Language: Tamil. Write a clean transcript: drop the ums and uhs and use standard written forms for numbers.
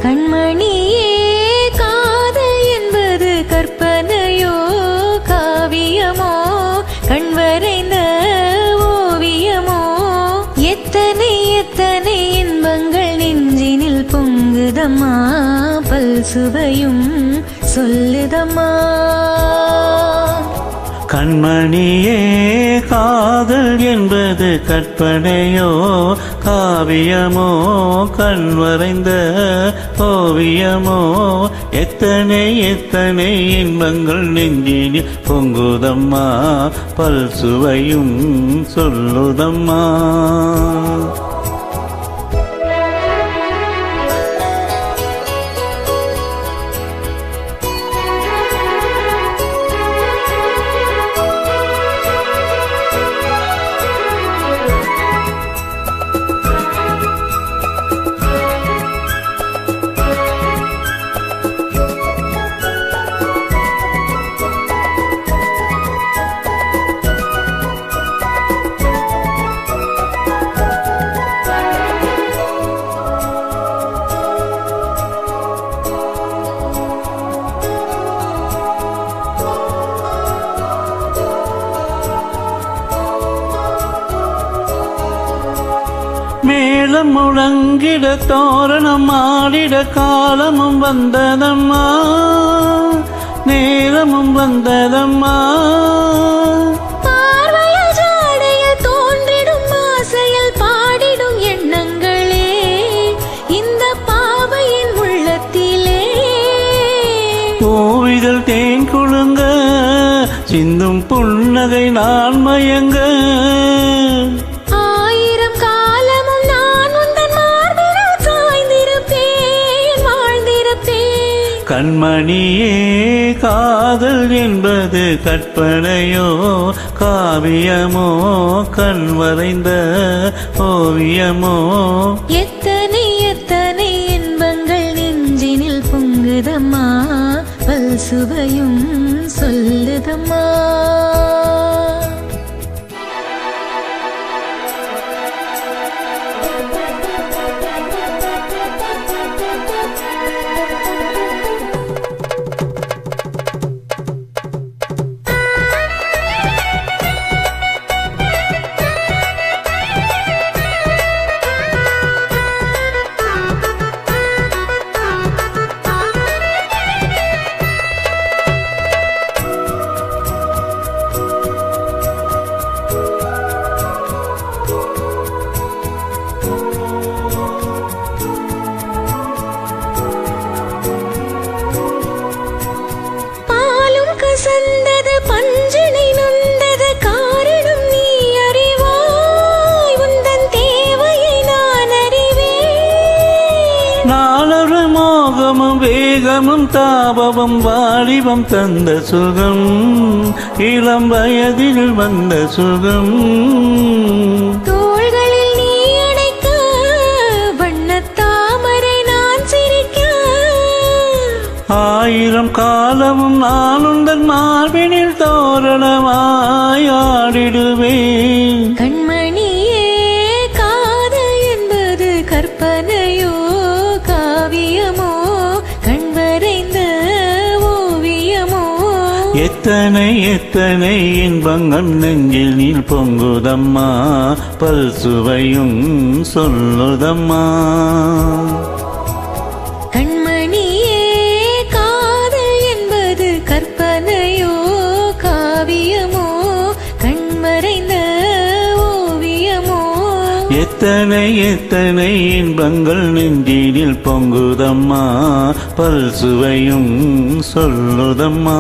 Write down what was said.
கண்மணியே காதல் என்பது கற்பனையோ காவியமோ கண்வரைந்த ஓவியமோ எத்தனை எத்தனை இன்பங்கள் நெஞ்சினில் பொங்குதம்மா பல் சுவையும் சொல்லுதம்மா. கண்மணியே காதல் என்பது கற்பனையோ காவியமோ கண்வரைந்த ஓவியமோ எத்தனை எத்தனை இன்பங்கள் நெஞ்சினில் பொங்குதம்மா பல் சுவையும் சொல்லுதம்மா. மேளம் முழங்கிட தோரணம் ஆடிட காலமும் வந்ததம்மா நேரமும் வந்ததம்மா. பார்வையில் ஜாடையில் தோன்றிடும் ஆசையில் பாடிடும் எண்ணங்களே இந்த பாவையின் உள்ளத்திலே பூவிதழ் தேன் குழுங்க சிந்தும் புன்னகை நான் மயங்க கண்மணியே காதல் என்பது கற்பனையோ காவியமோ கண்வரைந்த ஓவியமோ எத்தனை எத்தனை இன்பங்கள் நெஞ்சினில் பொங்குதம்மா பல் சுவையும் சொல்லுதம்மா. சந்தது பஞ்சனை நொந்தது காரணம் நீ அறிவாய் உந்தன் தேவையை நான் அறிவேன். நாளொரு மோகமும் வேகமும் தாபமும் வாலிபம் தந்த சுகம் இளம் வயதில் வந்த சுகம் தோள்களில் நீ அணைக்க வண்ணத்தாமரை நான் சிரிக்க ஆயிரம் காலமும் நான் உந்தன் மார்பினில் தோரணமாய் ஆடிடுவேன். கண்மணியே காதல் என்பது கற்பனையோ காவியமோ கண்வரைந்த ஓவியமோ எத்தனை எத்தனை இன்பங்கள் நெஞ்சில் நீர் பொங்குதம்மா பல் சுவையும் சொல்லுதம்மா. கற்பனையோ காவியமோ கண்மறைந்த ஓவியமோ எத்தனை எத்தனை இன்பங்கள் நெஞ்சினில் பொங்குதம்மா பல் சுவையும் சொல்லுதம்மா.